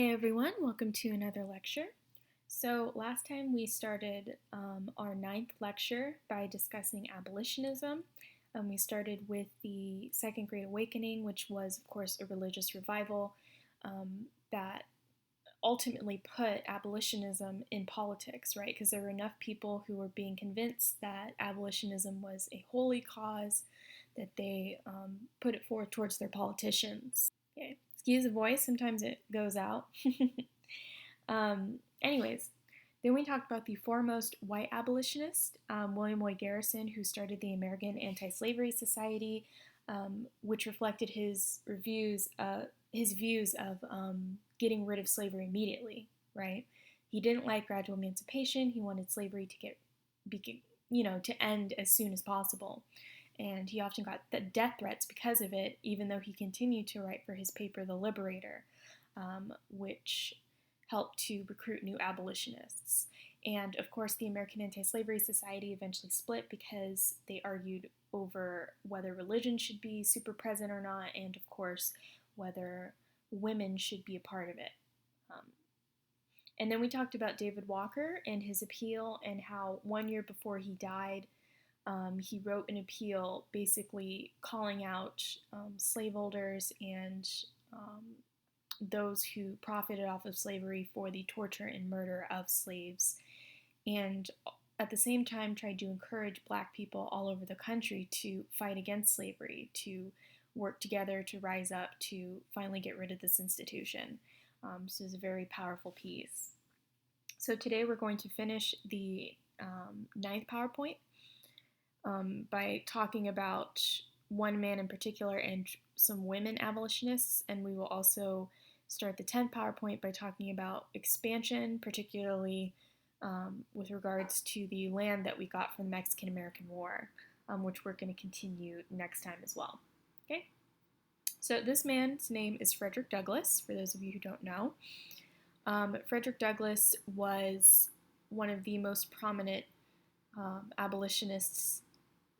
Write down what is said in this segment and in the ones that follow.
Hey everyone, welcome to another lecture. So last time we started our ninth lecture by discussing abolitionism. We started with the Second Great Awakening, which was, of course, a religious revival that ultimately put abolitionism in politics, right? Because there were enough people who were being convinced that abolitionism was a holy cause that they put it forth towards their politicians. Okay, excuse the voice, sometimes it goes out. Anyways, then we talked about the foremost white abolitionist, William Lloyd Garrison, who started the American Anti-Slavery Society, which reflected his views of getting rid of slavery immediately. Right? He didn't like gradual emancipation. He wanted slavery to end as soon as possible. And he often got death threats because of it, even though he continued to write for his paper, The Liberator, which helped to recruit new abolitionists. And of course, the American Anti-Slavery Society eventually split because they argued over whether religion should be super present or not, and of course, whether women should be a part of it. And then we talked about David Walker and his appeal, and how 1 year before he died, he wrote an appeal basically calling out slaveholders and those who profited off of slavery for the torture and murder of slaves, and at the same time tried to encourage black people all over the country to fight against slavery, to work together to rise up to finally get rid of this institution. So it's a very powerful piece. So today we're going to finish the ninth PowerPoint by talking about one man in particular and some women abolitionists, and we will also start the 10th PowerPoint by talking about expansion, particularly with regards to the land that we got from the Mexican-American War, which we're going to continue next time as well. Okay? So this man's name is Frederick Douglass, for those of you who don't know. Frederick Douglass was one of the most prominent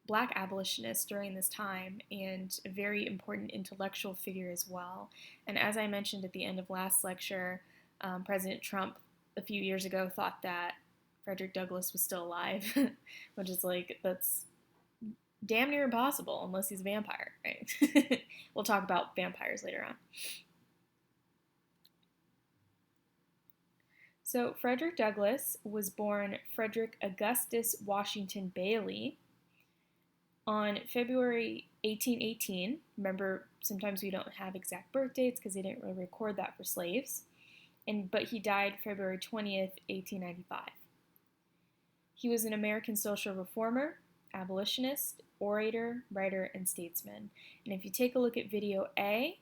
black abolitionists during this time, and a very important intellectual figure as well. And as I mentioned at the end of last lecture, President Trump a few years ago thought that Frederick Douglass was still alive, which is that's damn near impossible unless he's a vampire, right? We'll talk about vampires later on. So Frederick Douglass was born Frederick Augustus Washington Bailey on February 1818. Remember, sometimes we don't have exact birth dates because they didn't really record that for slaves. But he died February 20th, 1895. He was an American social reformer, abolitionist, orator, writer, and statesman. And if you take a look at video A,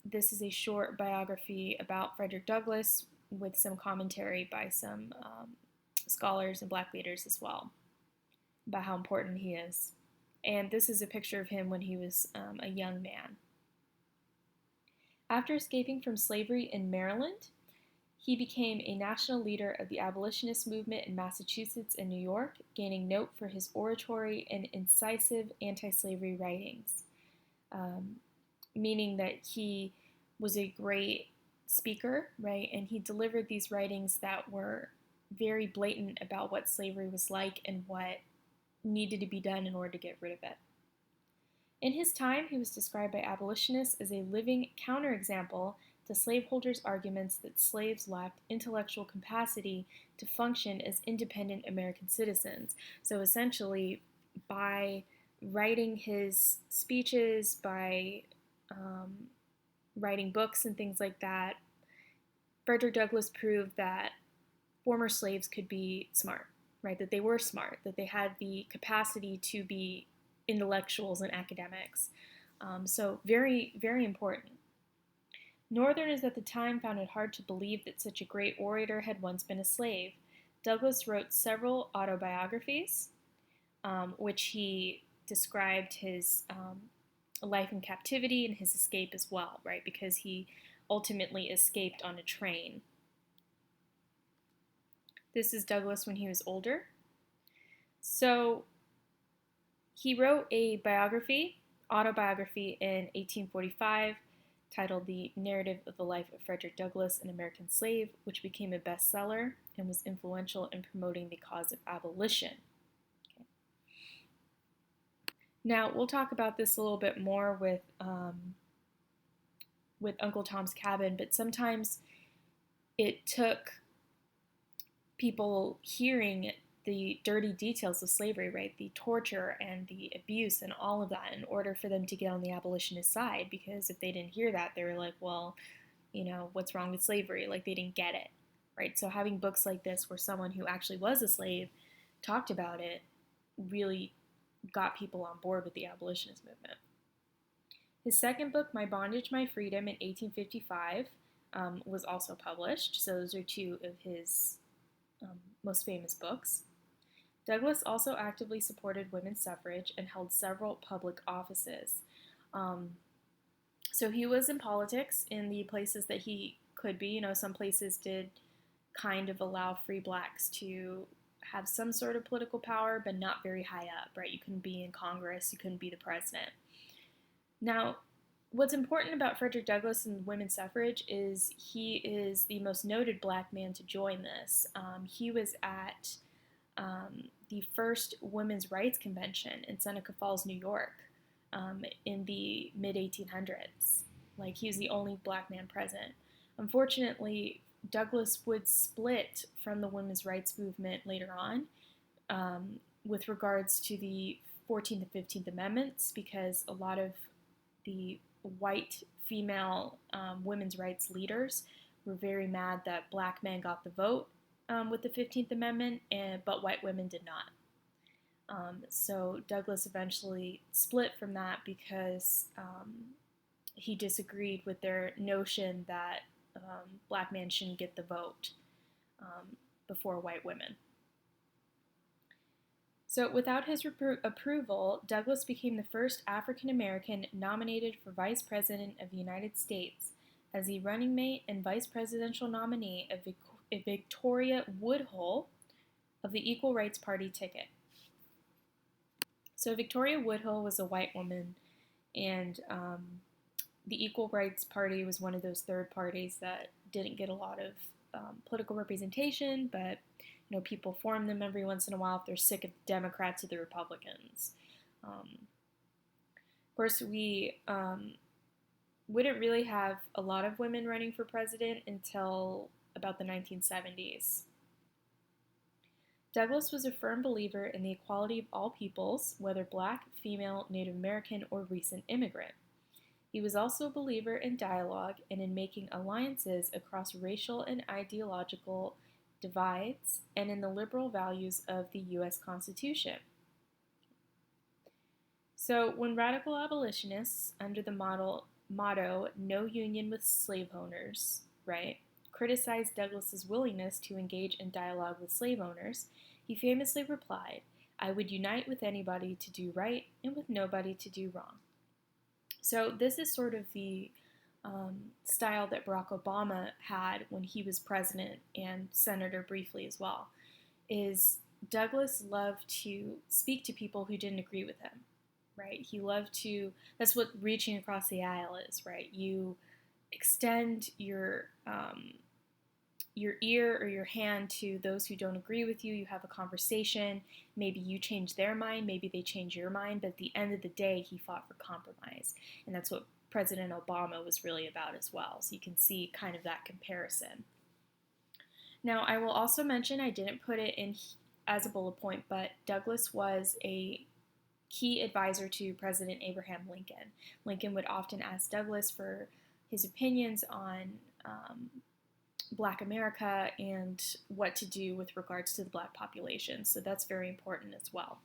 this is a short biography about Frederick Douglass with some commentary by some scholars and black leaders as well about how important he is. And this is a picture of him when he was a young man. After escaping from slavery in Maryland, he became a national leader of the abolitionist movement in Massachusetts and New York, gaining note for his oratory and incisive anti-slavery writings, meaning that he was a great speaker, right? And he delivered these writings that were very blatant about what slavery was like and what needed to be done in order to get rid of it. In his time, he was described by abolitionists as a living counterexample to slaveholders' arguments that slaves lacked intellectual capacity to function as independent American citizens. So essentially, by writing his speeches, by writing books and things like that, Frederick Douglass proved that former slaves could be smart, right? That they were smart, that they had the capacity to be intellectuals and academics. So very, very important. Northerners at the time found it hard to believe that such a great orator had once been a slave. Douglass wrote several autobiographies, which he described his life in captivity and his escape as well, right? Because he ultimately escaped on a train. This is Douglass when he was older. So he wrote a autobiography in 1845 titled The Narrative of the Life of Frederick Douglass, an American Slave, which became a bestseller and was influential in promoting the cause of abolition. Okay. Now, we'll talk about this a little bit more with Uncle Tom's Cabin, but sometimes it took people hearing the dirty details of slavery, right? The torture and the abuse and all of that in order for them to get on the abolitionist side, because if they didn't hear that, they were like, well, what's wrong with slavery? Like, they didn't get it, right? So having books like this where someone who actually was a slave talked about it really got people on board with the abolitionist movement. His second book, My Bondage, My Freedom, in 1855, was also published. So those are two of his most famous books. Douglass also actively supported women's suffrage and held several public offices. So he was in politics in the places that he could be. Some places did kind of allow free blacks to have some sort of political power, but not very high up, right? You couldn't be in Congress, you couldn't be the president. Now, what's important about Frederick Douglass and women's suffrage is he is the most noted black man to join this. He was at the first Women's Rights Convention in Seneca Falls, New York, in the mid-1800s. Like, he was the only black man present. Unfortunately, Douglass would split from the women's rights movement later on with regards to the 14th and 15th Amendments, because a lot of the white female women's rights leaders were very mad that black men got the vote with the 15th Amendment, but white women did not. So Douglass eventually split from that because he disagreed with their notion that black men shouldn't get the vote before white women. So without his approval, Douglass became the first African American nominated for Vice President of the United States as the running mate and vice presidential nominee of Victoria Woodhull of the Equal Rights Party ticket. So Victoria Woodhull was a white woman, and the Equal Rights Party was one of those third parties that didn't get a lot of political representation, but people form them every once in a while if they're sick of the Democrats or the Republicans. Of course, we wouldn't really have a lot of women running for president until about the 1970s. Douglass was a firm believer in the equality of all peoples, whether black, female, Native American, or recent immigrant. He was also a believer in dialogue and in making alliances across racial and ideological divides and in the liberal values of the U.S. Constitution. So when radical abolitionists, under the motto, no union with slave owners, right, criticized Douglass's willingness to engage in dialogue with slave owners, he famously replied, "I would unite with anybody to do right and with nobody to do wrong." So this is sort of the style that Barack Obama had when he was president and senator briefly as well, is Douglass loved to speak to people who didn't agree with him, right? He loved to, that's what reaching across the aisle is, right? You extend your ear or your hand to those who don't agree with you. You have a conversation. Maybe you change their mind. Maybe they change your mind. But at the end of the day, he fought for compromise. And that's what President Obama was really about as well. So you can see kind of that comparison. Now, I will also mention, I didn't put it in as a bullet point, but Douglass was a key advisor to President Abraham Lincoln. Lincoln would often ask Douglass for his opinions on Black America and what to do with regards to the Black population. So that's very important as well.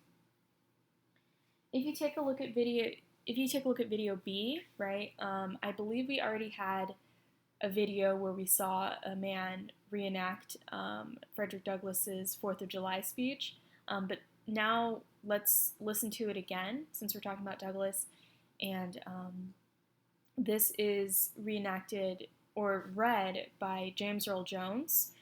If you take a look at video B, right, I believe we already had a video where we saw a man reenact Frederick Douglass's 4th of July speech, but now let's listen to it again since we're talking about Douglass, and this is reenacted or read by James Earl Jones,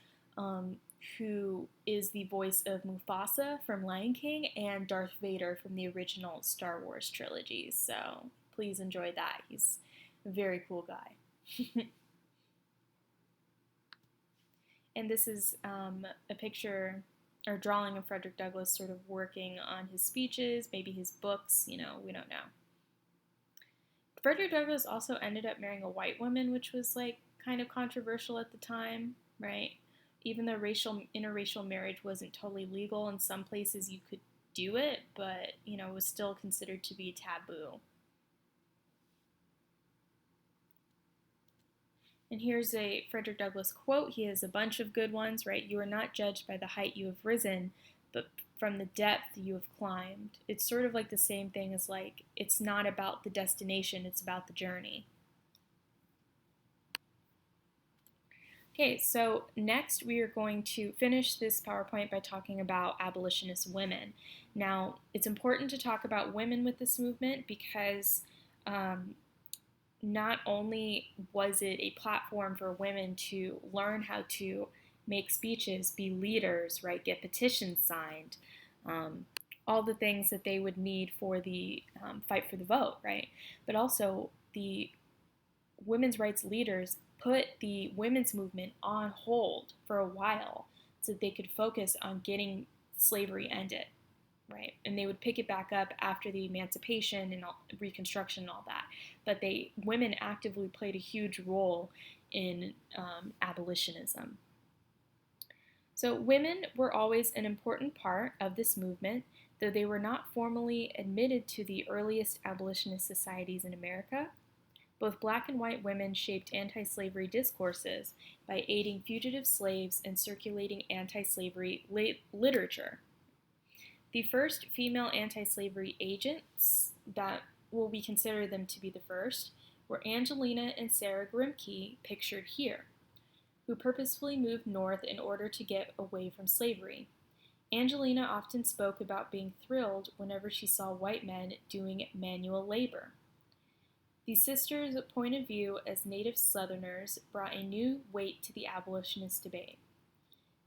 who is the voice of Mufasa from Lion King and Darth Vader from the original Star Wars trilogy. So please enjoy that. He's Very cool guy. And this is a picture or drawing of Frederick Douglass sort of working on his speeches, maybe his books, we don't know. Frederick Douglass also ended up marrying a white woman, which was like kind of controversial at the time, right? Even though interracial marriage wasn't totally legal, in some places you could do it, but it was still considered to be taboo. And here's a Frederick Douglass quote. He has a bunch of good ones, right? You are not judged by the height you have risen, but from the depth you have climbed. It's sort of like the same thing as like, it's not about the destination, it's about the journey. Okay, so next we are going to finish this PowerPoint by talking about abolitionist women. Now, it's important to talk about women with this movement because not only was it a platform for women to learn how to make speeches, be leaders, right, get petitions signed, all the things that they would need for the fight for the vote, right, but also the women's rights leaders put the women's movement on hold for a while so that they could focus on getting slavery ended, right? And they would pick it back up after the emancipation and Reconstruction and all that. But women actively played a huge role in abolitionism. So women were always an important part of this movement, though they were not formally admitted to the earliest abolitionist societies in America. Both black and white women shaped anti-slavery discourses by aiding fugitive slaves and circulating anti-slavery literature. The first female anti-slavery agents that we consider them to be the first were Angelina and Sarah Grimke, pictured here, who purposefully moved north in order to get away from slavery. Angelina often spoke about being thrilled whenever she saw white men doing manual labor. The sisters' point of view as native Southerners brought a new weight to the abolitionist debate.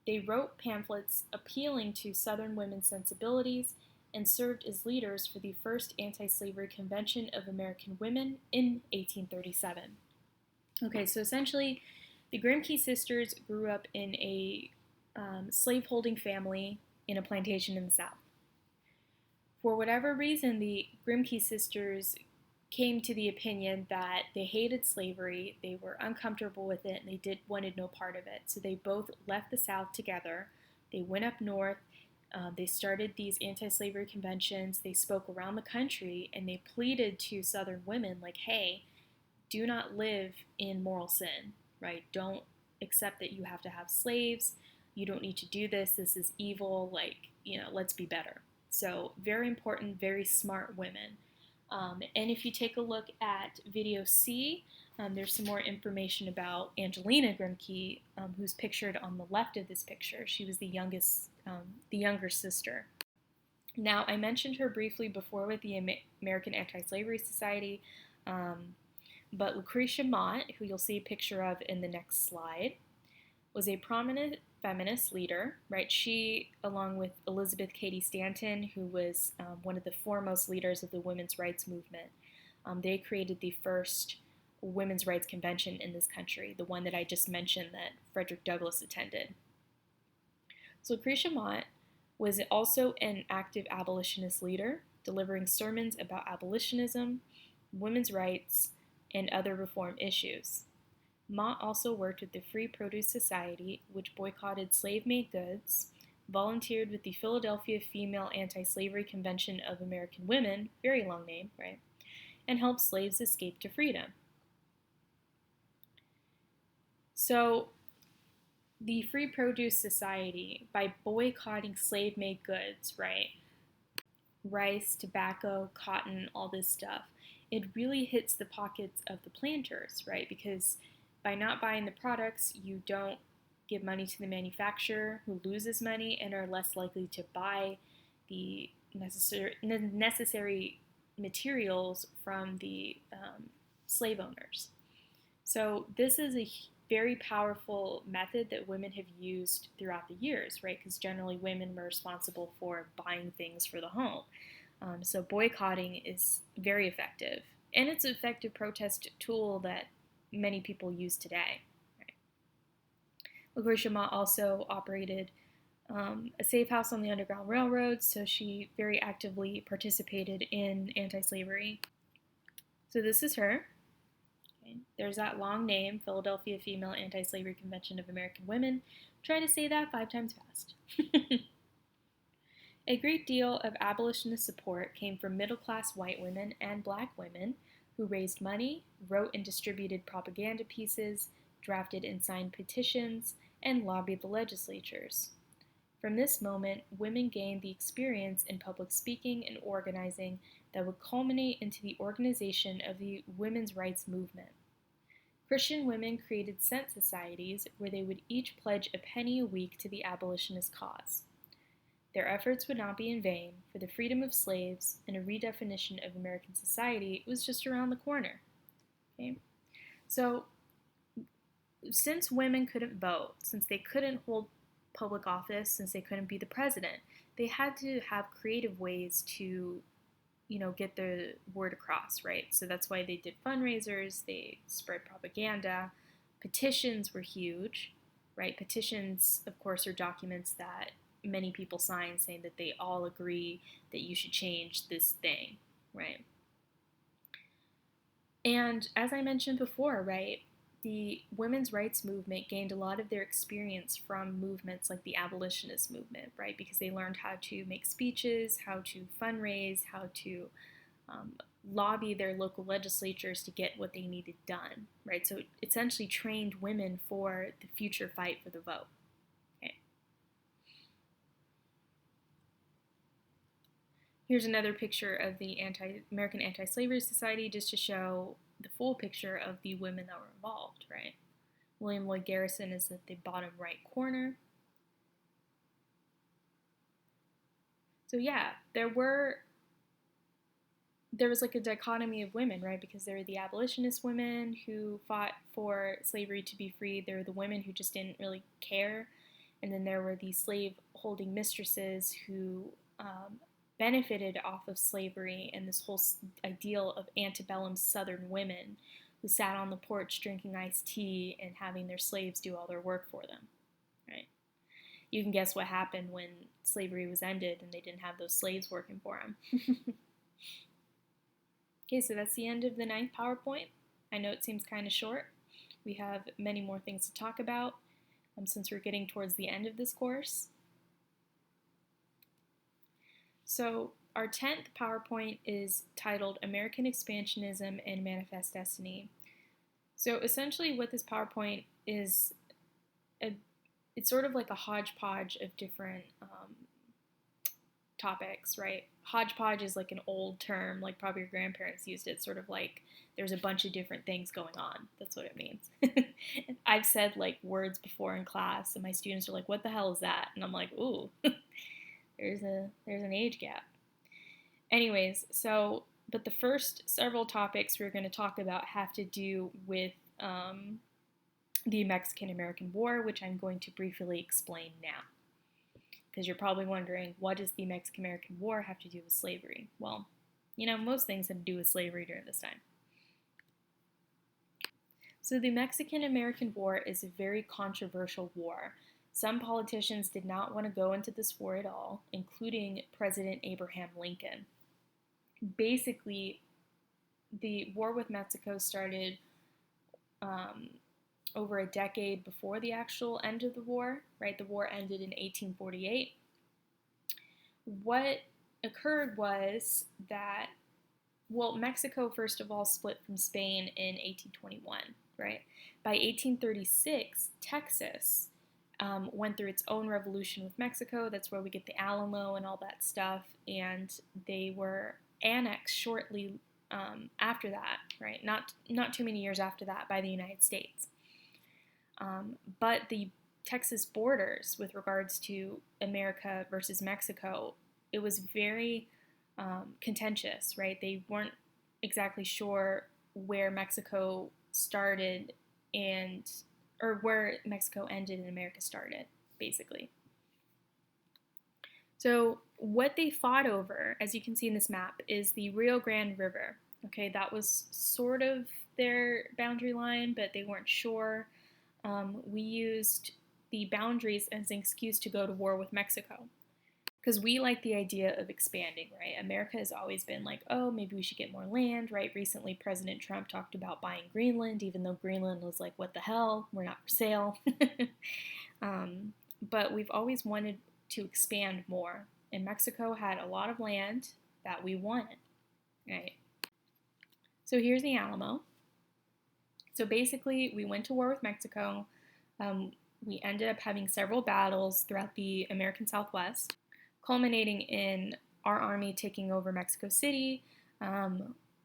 They wrote pamphlets appealing to Southern women's sensibilities and served as leaders for the first anti-slavery convention of American women in 1837. Okay, so essentially, the Grimke sisters grew up in a slaveholding family in a plantation in the South. For whatever reason, the Grimke sisters came to the opinion that they hated slavery, they were uncomfortable with it, and they wanted no part of it. So they both left the South together. They went up north. They started these anti-slavery conventions. They spoke around the country, and they pleaded to Southern women, like, hey, do not live in moral sin, right? Don't accept that you have to have slaves. You don't need to do this. This is evil. Let's be better. So very important, very smart women. And if you take a look at video C, there's some more information about Angelina Grimke, who's pictured on the left of this picture. She was the younger sister. Now, I mentioned her briefly before with the American Anti-Slavery Society, but Lucretia Mott, who you'll see a picture of in the next slide, was a prominent feminist leader, right? She, along with Elizabeth Cady Stanton, who was one of the foremost leaders of the women's rights movement, they created the first women's rights convention in this country, the one that I just mentioned that Frederick Douglass attended. So Lucretia Mott was also an active abolitionist leader, delivering sermons about abolitionism, women's rights, and other reform issues. Mott also worked with the Free Produce Society, which boycotted slave-made goods, volunteered with the Philadelphia Female Anti-Slavery Convention of American Women, very long name, right, and helped slaves escape to freedom. So the Free Produce Society, by boycotting slave-made goods, right, rice, tobacco, cotton, all this stuff, it really hits the pockets of the planters, right, because by not buying the products, you don't give money to the manufacturer, who loses money and are less likely to buy the necessary materials from the slave owners. So this is a very powerful method that women have used throughout the years, right? Because generally women were responsible for buying things for the home. So boycotting is very effective. And it's an effective protest tool that many people use today. Right? Lucretia Mott also operated a safe house on the Underground Railroad, so she very actively participated in anti-slavery. So this is her. Okay. There's that long name, Philadelphia Female Anti-Slavery Convention of American Women. Try to say that 5 times fast. A great deal of abolitionist support came from middle-class white women and black women who raised money, wrote and distributed propaganda pieces, drafted and signed petitions, and lobbied the legislatures. From this moment, women gained the experience in public speaking and organizing that would culminate into the organization of the women's rights movement. Christian women created cent societies where they would each pledge a penny a week to the abolitionist cause. Their efforts would not be in vain, for the freedom of slaves and a redefinition of American society was just around the corner. Okay? So, since women couldn't vote, since they couldn't hold public office, since they couldn't be the president, they had to have creative ways to, get the word across, right? So that's why they did fundraisers, they spread propaganda. Petitions were huge, right? Petitions, of course, are documents that many people sign saying that they all agree that you should change this thing, right? And as I mentioned before, right, the women's rights movement gained a lot of their experience from movements like the abolitionist movement, right? Because they learned how to make speeches, how to fundraise, how to lobby their local legislatures to get what they needed done, right? So it essentially trained women for the future fight for the vote. Okay. Here's another picture of the American Anti-Slavery Society just to show the full picture of the women that were involved, right? William Lloyd Garrison is at the bottom right corner. So yeah, there was like a dichotomy of women, right? Because there were the abolitionist women who fought for slavery to be freed. There were the women who just didn't really care. And then there were the slave-holding mistresses who benefited off of slavery and this whole ideal of antebellum Southern women who sat on the porch drinking iced tea and having their slaves do all their work for them, right? You can guess what happened when slavery was ended and they didn't have those slaves working for them. Okay, so that's the end of the 9th PowerPoint. I know it seems kind of short. We have many more things to talk about since we're getting towards the end of this course. So our 10th PowerPoint is titled American Expansionism and Manifest Destiny. So essentially what this PowerPoint is, it's sort of like a hodgepodge of different topics, right? Hodgepodge is like an old term, like probably your grandparents used it, sort of like there's a bunch of different things going on. That's what it means. I've said like words before in class and my students are like, what the hell is that? And I'm like, ooh, there's an age gap. Anyways, but the first several topics we're going to talk about have to do with the Mexican-American War, which I'm going to briefly explain now. Because you're probably wondering, what does the Mexican-American War have to do with slavery? Well, most things have to do with slavery during this time. So the Mexican-American War is a very controversial war. Some politicians did not want to go into this war at all, including President Abraham Lincoln. Basically, the war with Mexico started over a decade before the actual end of the war, right? The war ended in 1848. What occurred was that, Mexico first of all split from Spain in 1821, right? By 1836, Texas went through its own revolution with Mexico. That's where we get the Alamo and all that stuff, and they were annexed shortly after that, right? Not too many years after that by the United States. But the Texas borders with regards to America versus Mexico, it was very contentious, right? They weren't exactly sure where Mexico started or where Mexico ended and America started, basically. So what they fought over, as you can see in this map, is the Rio Grande River. Okay, that was sort of their boundary line, but they weren't sure. We used the boundaries as an excuse to go to war with Mexico. Because we like the idea of expanding, right? America has always been like, oh, maybe we should get more land, right? Recently, President Trump talked about buying Greenland, even though Greenland was like, what the hell? We're not for sale. But we've always wanted to expand more. And Mexico had a lot of land that we wanted, right? So here's the Alamo. So basically, we went to war with Mexico. We ended up having several battles throughout the American Southwest, culminating in our army taking over Mexico City.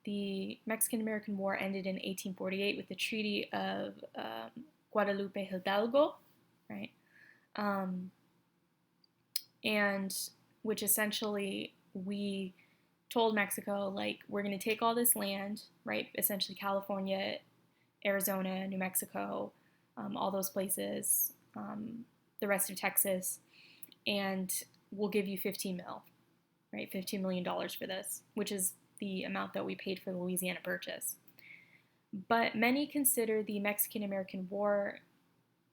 The Mexican American War ended in 1848 with the Treaty of Guadalupe Hidalgo, right? And which essentially we told Mexico, like, we're going to take all this land, right? Essentially, California, Arizona, New Mexico, all those places, the rest of Texas, and we'll give you 15 mil, right? $15 million for this, which is the amount that we paid for the Louisiana Purchase. But many consider the Mexican-American War,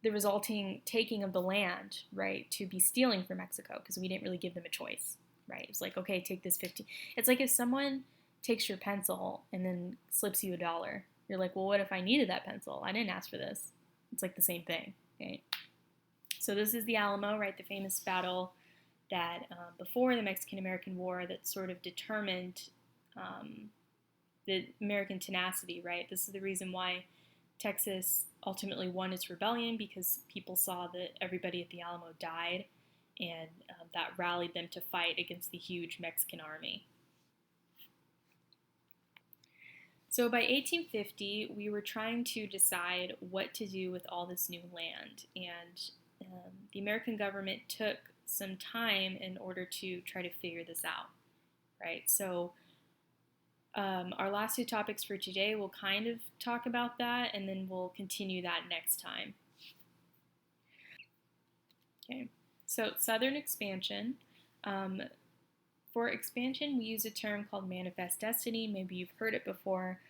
the resulting taking of the land, right, to be stealing from Mexico because we didn't really give them a choice, right? It's like, okay, take this 15. It's like if someone takes your pencil and then slips you $1. You're like, well, what if I needed that pencil? I didn't ask for this. It's like the same thing, okay? So this is the Alamo, right? The famous battle that before the Mexican-American War that sort of determined the American tenacity, right? This is the reason why Texas ultimately won its rebellion, because people saw that everybody at the Alamo died, and that rallied them to fight against the huge Mexican army. So by 1850, we were trying to decide what to do with all this new land, and the American government took some time in order to try to figure this out, right? So our last two topics for today will kind of talk about that, and then we'll continue that next time. Okay, so Southern expansion. For expansion, we use a term called manifest destiny. Maybe you've heard it before.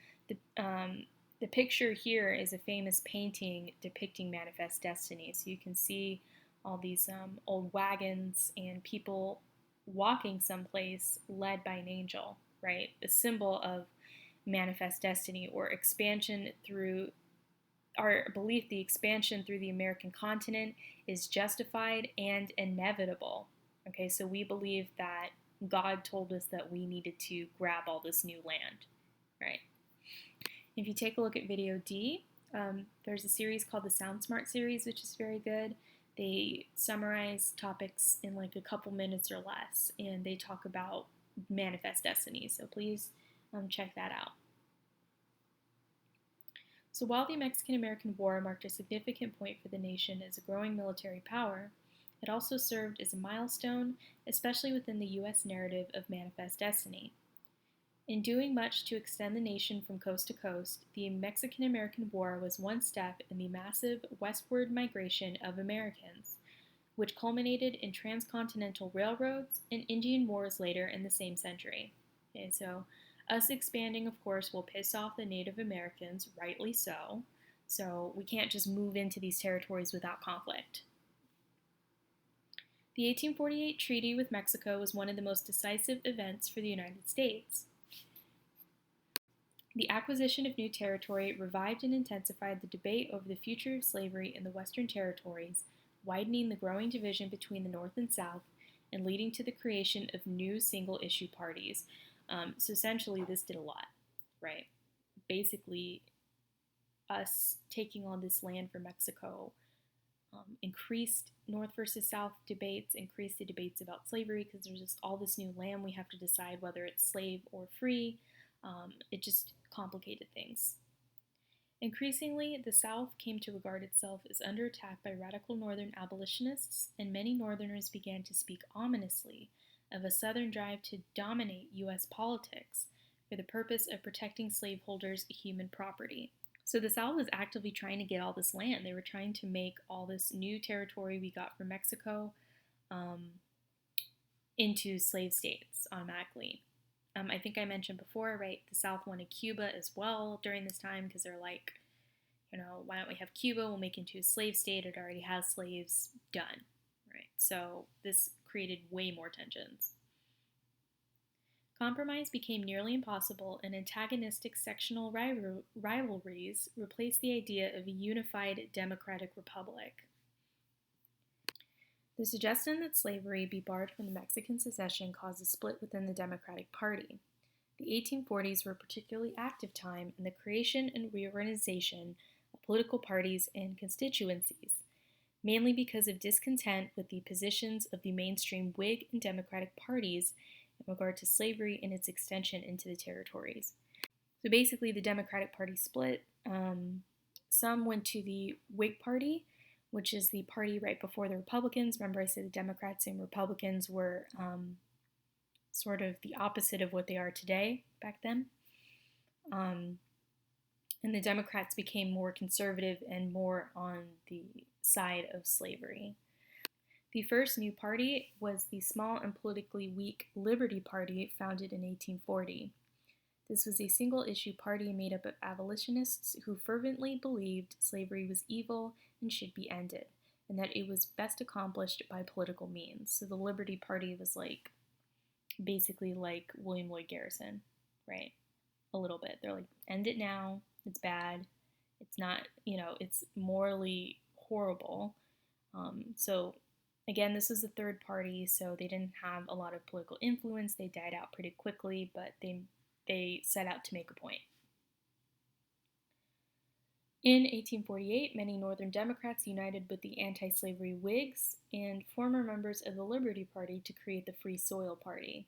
The picture here is a famous painting depicting manifest destiny. So you can see all these old wagons and people walking someplace led by an angel, right? A symbol of manifest destiny or expansion through our belief. The expansion through the American continent is justified and inevitable. Okay, so we believe that God told us that we needed to grab all this new land, right? If you take a look at video D, there's a series called the Sound Smart series, which is very good. They summarize topics in like a couple minutes or less, and they talk about manifest destiny, so please check that out. So while the Mexican-American War marked a significant point for the nation as a growing military power, it also served as a milestone, especially within the U.S. narrative of manifest destiny. In doing much to extend the nation from coast to coast, the Mexican-American War was one step in the massive westward migration of Americans, which culminated in transcontinental railroads and Indian wars later in the same century. Okay, so us expanding, of course, will piss off the Native Americans, rightly so. So we can't just move into these territories without conflict. The 1848 treaty with Mexico was one of the most decisive events for the United States. The acquisition of new territory revived and intensified the debate over the future of slavery in the Western territories, widening the growing division between the North and South and leading to the creation of new single-issue parties. So essentially, this did a lot, right? Basically, us taking on this land from Mexico increased North versus South debates, increased the debates about slavery, because there's just all this new land we have to decide whether it's slave or free. It just complicated things. Increasingly, the South came to regard itself as under attack by radical Northern abolitionists, and many Northerners began to speak ominously of a Southern drive to dominate U.S. politics for the purpose of protecting slaveholders' human property. So the South was actively trying to get all this land. They were trying to make all this new territory we got from Mexico into slave states automatically. I think I mentioned before, right, the South wanted Cuba as well during this time because they're like, why don't we have Cuba? We'll make it into a slave state. It already has slaves. Done. Right. So this created way more tensions. Compromise became nearly impossible, and antagonistic sectional rivalries replaced the idea of a unified democratic republic. The suggestion that slavery be barred from the Mexican secession caused a split within the Democratic Party. The 1840s were a particularly active time in the creation and reorganization of political parties and constituencies, mainly because of discontent with the positions of the mainstream Whig and Democratic parties in regard to slavery and its extension into the territories. So basically, the Democratic Party split. Some went to the Whig Party, which is the party right before the Republicans. Remember, I said the Democrats and Republicans were sort of the opposite of what they are today back then. And the Democrats became more conservative and more on the side of slavery. The first new party was the small and politically weak Liberty Party, founded in 1840. This was a single-issue party made up of abolitionists who fervently believed slavery was evil and should be ended, and that it was best accomplished by political means. So the Liberty Party was basically like William Lloyd Garrison, right? A little bit. They're like, end it now. It's bad. It's not, it's morally horrible. So again, this was the third party, so they didn't have a lot of political influence. They died out pretty quickly, but they set out to make a point. In 1848, many Northern Democrats united with the anti-slavery Whigs and former members of the Liberty Party to create the Free Soil Party.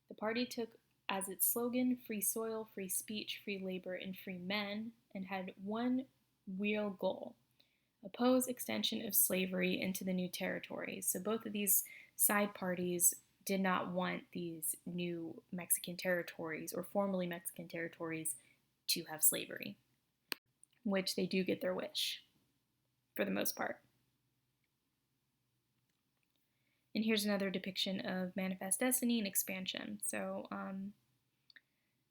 The party took as its slogan free soil, free speech, free labor, and free men, and had one real goal: oppose extension of slavery into the new territories. So both of these side parties did not want these new Mexican territories, or formerly Mexican territories, to have slavery, which they do get their wish, for the most part. And here's another depiction of Manifest Destiny and expansion. So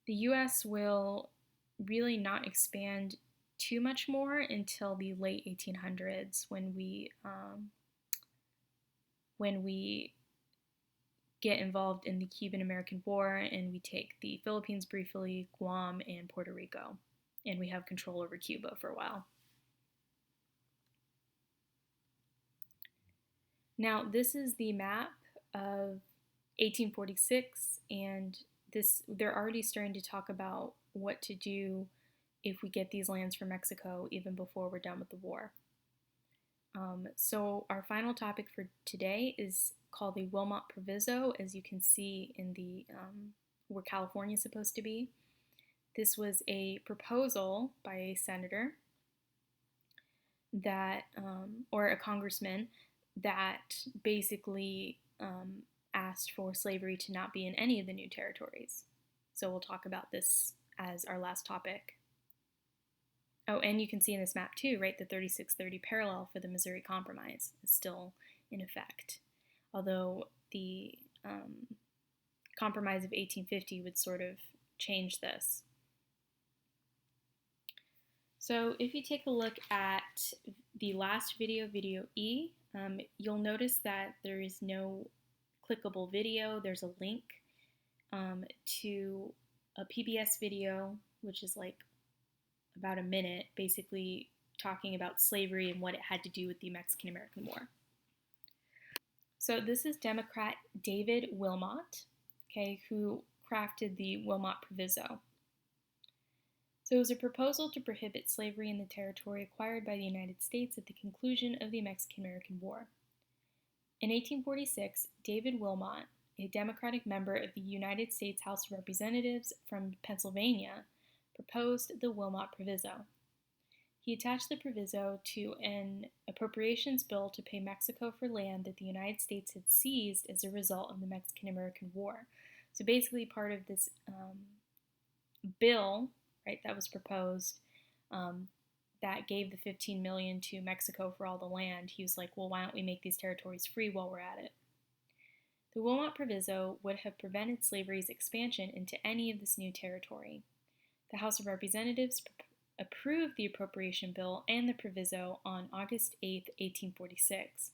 the U.S. will really not expand too much more until the late 1800s, when we get involved in the Cuban-American War and we take the Philippines briefly, Guam, and Puerto Rico, and we have control over Cuba for a while. Now, this is the map of 1846, and they're already starting to talk about what to do if we get these lands from Mexico, even before we're done with the war. So our final topic for today is called the Wilmot Proviso, as you can see in the where California is supposed to be. This was a proposal by a senator that, or a congressman, that basically asked for slavery to not be in any of the new territories. So we'll talk about this as our last topic. Oh, and you can see in this map too, right, the 3630 parallel for the Missouri Compromise is still in effect. Although the Compromise of 1850 would sort of change this. So if you take a look at the last video, video E, you'll notice that there is no clickable video. There's a link to a PBS video, which is like about a minute, basically talking about slavery and what it had to do with the Mexican-American War. So this is Democrat David Wilmot, okay, who crafted the Wilmot Proviso. So it was a proposal to prohibit slavery in the territory acquired by the United States at the conclusion of the Mexican-American War. In 1846, David Wilmot, a Democratic member of the United States House of Representatives from Pennsylvania, proposed the Wilmot Proviso. He attached the proviso to an appropriations bill to pay Mexico for land that the United States had seized as a result of the Mexican-American War. So basically part of this bill, right, that was proposed, that gave the $15 million to Mexico for all the land, he was like, well, why don't we make these territories free while we're at it? The Wilmot Proviso would have prevented slavery's expansion into any of this new territory. The House of Representatives approved the appropriation bill and the proviso on August 8, 1846,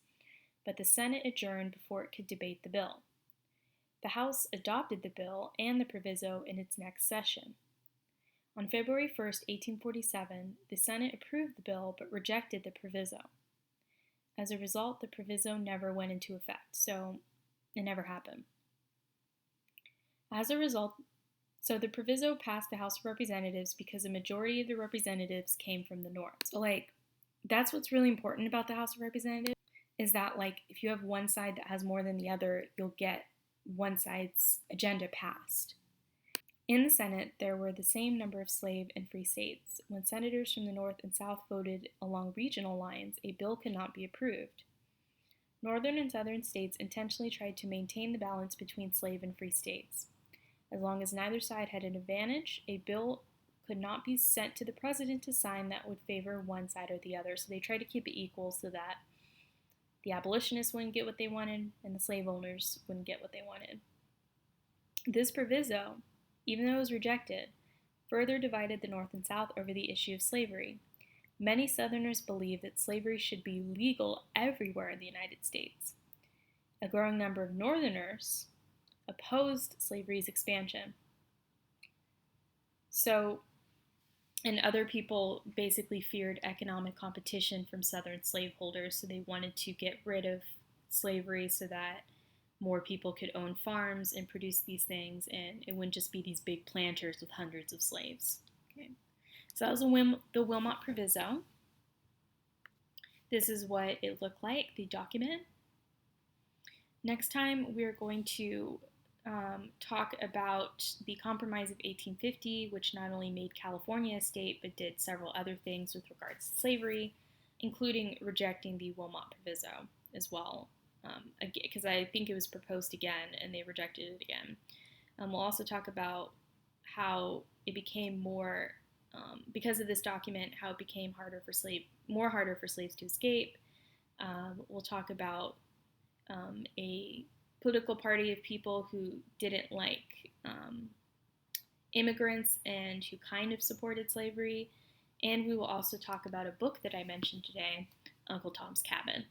but the Senate adjourned before it could debate the bill. The House adopted the bill and the proviso in its next session. On February 1, 1847, the Senate approved the bill but rejected the proviso. As a result, the proviso never went into effect, so it never happened. So the proviso passed the House of Representatives because a majority of the representatives came from the North. So, that's what's really important about the House of Representatives, is that, if you have one side that has more than the other, you'll get one side's agenda passed. In the Senate, there were the same number of slave and free states. When senators from the North and South voted along regional lines, a bill could not be approved. Northern and Southern states intentionally tried to maintain the balance between slave and free states. As long as neither side had an advantage, a bill could not be sent to the president to sign that would favor one side or the other. So they tried to keep it equal so that the abolitionists wouldn't get what they wanted and the slave owners wouldn't get what they wanted. This proviso, even though it was rejected, further divided the North and South over the issue of slavery. Many Southerners believed that slavery should be legal everywhere in the United States. A growing number of Northerners opposed slavery's expansion. And other people basically feared economic competition from Southern slaveholders, so they wanted to get rid of slavery so that more people could own farms and produce these things, and it wouldn't just be these big planters with hundreds of slaves. Okay. So that was the Wilmot Proviso. This is what it looked like, the document. Next time, we're going to talk about the Compromise of 1850, which not only made California a state, but did several other things with regards to slavery, including rejecting the Wilmot Proviso as well, because I think it was proposed again, and they rejected it again. We'll also talk about how it became more, because of this document, how it became harder for slaves to escape. We'll talk about a political party of people who didn't like immigrants and who kind of supported slavery. And we will also talk about a book that I mentioned today, Uncle Tom's Cabin.